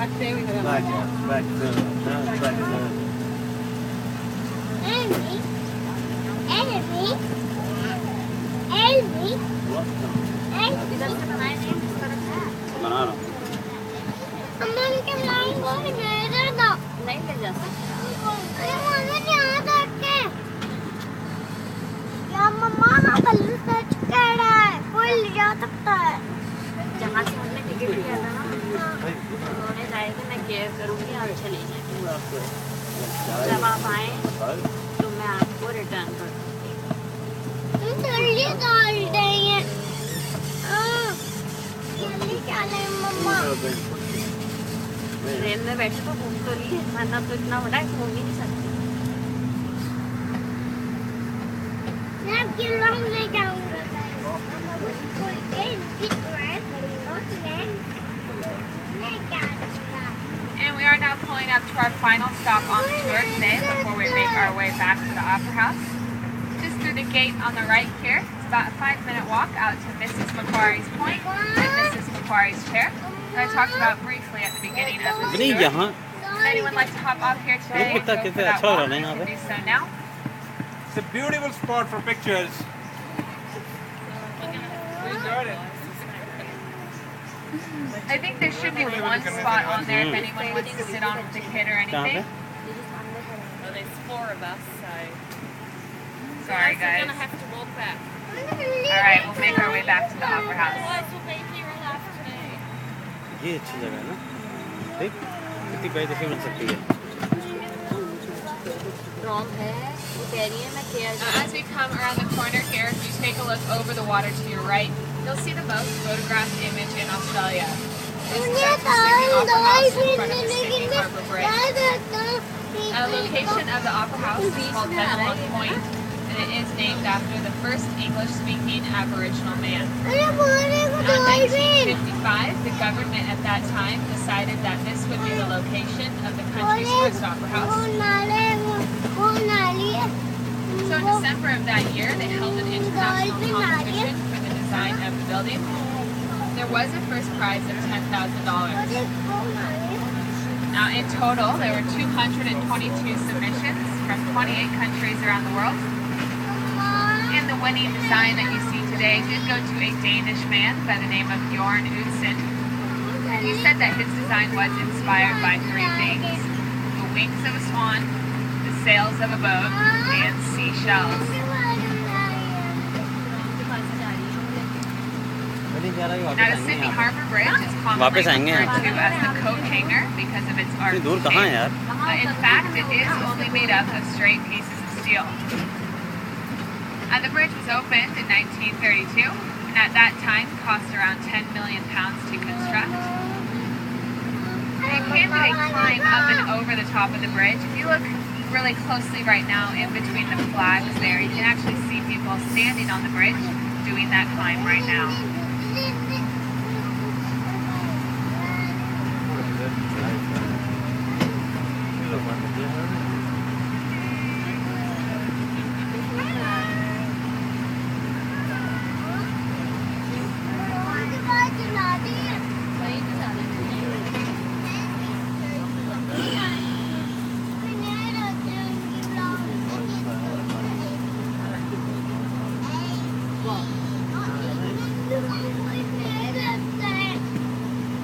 Back there we have Back there. Back there. Back there. Elvi. Elvi. Elvi. What? Elvi. Banana. अम्मा के line को मेरे दो नहीं ले जा सकते अरे मुझे यहाँ तक के या मम्मा ना बल्लू सच कह रहा है कोई ले जा सकता है जहाँ से हमने टिकट लिया था ना उन्होंने कहा कि मैं केयर करूँगी आप चले जाएंगे जब आप आए तो मैं आपको रिटर्न कर दूँगी जल्दी डाल देंगे जल्दी चले मम्मा ट्रेन में बैठे तो घूम तो रही है वरना तो इतना बड़ा है घूम ही नहीं सकती मैं आपकी लॉन्ग ले जाऊंगा कोई एक bit rap And we are now pulling up to our final stop on the tour today before we make our way back to the Opera House. Just through the gate on the right here, it's about a 5-minute walk out to Mrs. Macquarie's Point and Mrs. Macquarie's Chair. That I talked about briefly at the beginning of this नहीं tour. यहाँ Would anyone like to hop off here today and कितना go for कितना that अच्छा हो walk? रहा है ना यहाँ You पे can do so now. It's a beautiful spot for pictures. We enjoyed it. I think there should be one spot on there if anyone wants to sit on with the kid or कहाँ पे anything. well, there's 4 of us so Sorry we're gonna guys. have to walk back Alright, we'll make our way back to the Opera House. otherwise we'll be here all afternoon ये अच्छी जगह है ना ठीक कितनी privacy मिल सकती है Rom है वो कह रही है मैं care As we come around the corner here, if you take a look over the water to your right, you'll see the most photographed image in Australia. This is मुझे at the Sydney तो Opera House in दवाई front of the Sydney Harbour Bridge. A location of the Opera House is called Benelong Point, and it is named after the first English-speaking Aboriginal man. अरे बोले को Now, in दवाई भी 1955, the government at that time decided that this would be the location of the country's first opera वो house. नाली है So in December of that year, they held an international competition for the design of the building. There was a first prize of $10,000. Now in total, there were 222 submissions from 28 countries around the world. And the winning design that you see today did go to a Danish man by the name of Bjorn Utzon. And he said that his design was inspired by 3 things: the wings of a swan, the sails of a boat, and seashells. Now the Sydney Harbour Bridge is commonly वापस आएंगे referred to as the coat hanger because of its arc इतनी दूर कहाँ है shape. यार But in fact, it is only made up of straight pieces of steel. And the bridge was opened in 1932, and at that time cost around £10 million to construct. And you can do a climb up and over the top of the bridge. If you look really closely right now in between the flags there, you can actually see people standing on the bridge doing that climb right now.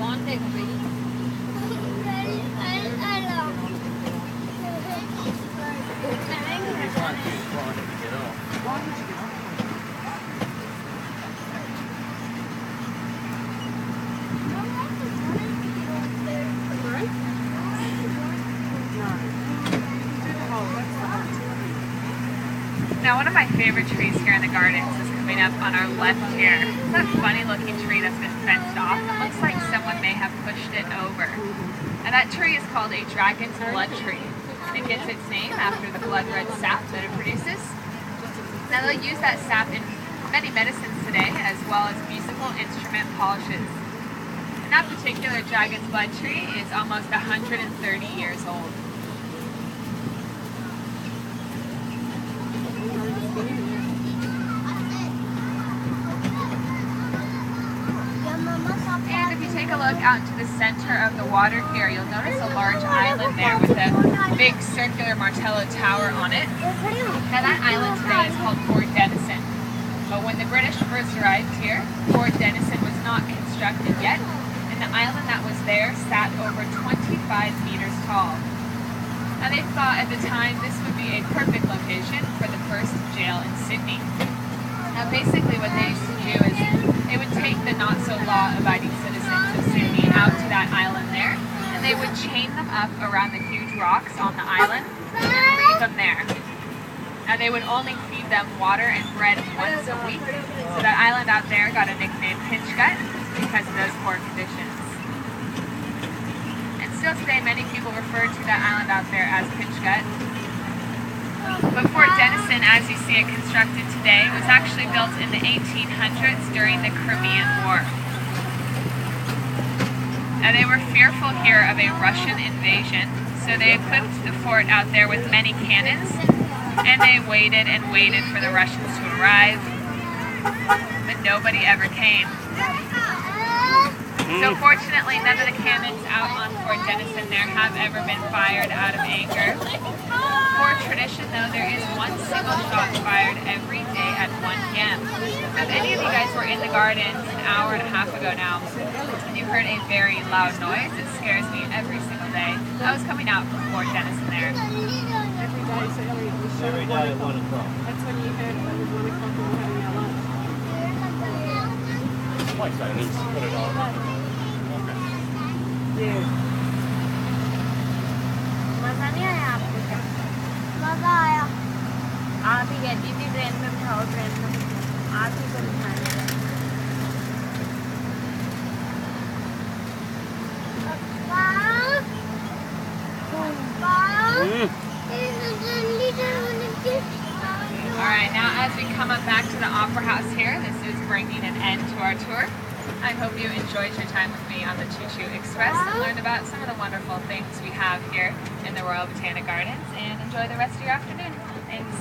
कौन देख रही Now, one of my favorite trees here in the gardens is coming up on our left here. It's that funny looking tree that's been fenced off. It looks like someone may have pushed it over. And that tree is called a dragon's blood tree. And it gets its name after the blood red sap that it produces. Now, they'll use that sap in many medicines today, as well as musical instrument polishes. And that particular dragon's blood tree is almost 130 years old. And if you take take a look out into the center of the water here, you'll notice a large island there with a big circular Martello tower on it. Now that island today is called Fort Denison. But when the British first arrived here, Fort Denison was not constructed yet, and the island that was there sat over 25 meters tall. Now they thought at the time this would be a perfect location for the first jail in Sydney. Now basically what they used to do is they would take the not-so-law-abiding citizens of Sydney out to that island there, and they would chain them up around the huge rocks on the island and leave them there. Now they would only feed them water and bread once a week, so that island out there got a nickname Pinch Gut because of those poor conditions. And still today many people refer to that island out there as Pinch Gut. But Fort Denison, as you see it constructed today, was actually built in the 1800s during the Crimean War. Now they were fearful here of a Russian invasion, so they equipped the fort out there with many cannons, and they waited and waited for the Russians to arrive, but nobody ever came. So fortunately, none of the cannons out on Fort Denison there have ever been fired out of anger. For tradition though, there is one single shot fired every day at 1 p.m. So if any of you guys were in the gardens an hour and a half ago now, and you heard a very loud noise, it scares me every single day. I was coming out from Fort Denison there. Every day at 1 o'clock. That's when you heard it was 1 o'clock and we're having our lunch. Wait, so let's put it on. मजा नहीं आया आपको क्या? मजा आया आप ही कहती थी ट्रेन में बिठाओ, ट्रेन में आप ही को बिठाने Alright, now as we come up back to the Opera House here, this is bringing an end to our tour. I hope you enjoyed your time with me on the Choo Choo Express and learned about some of the wonderful things we have here in the Royal Botanic Gardens, and enjoy the rest of your afternoon. Thanks.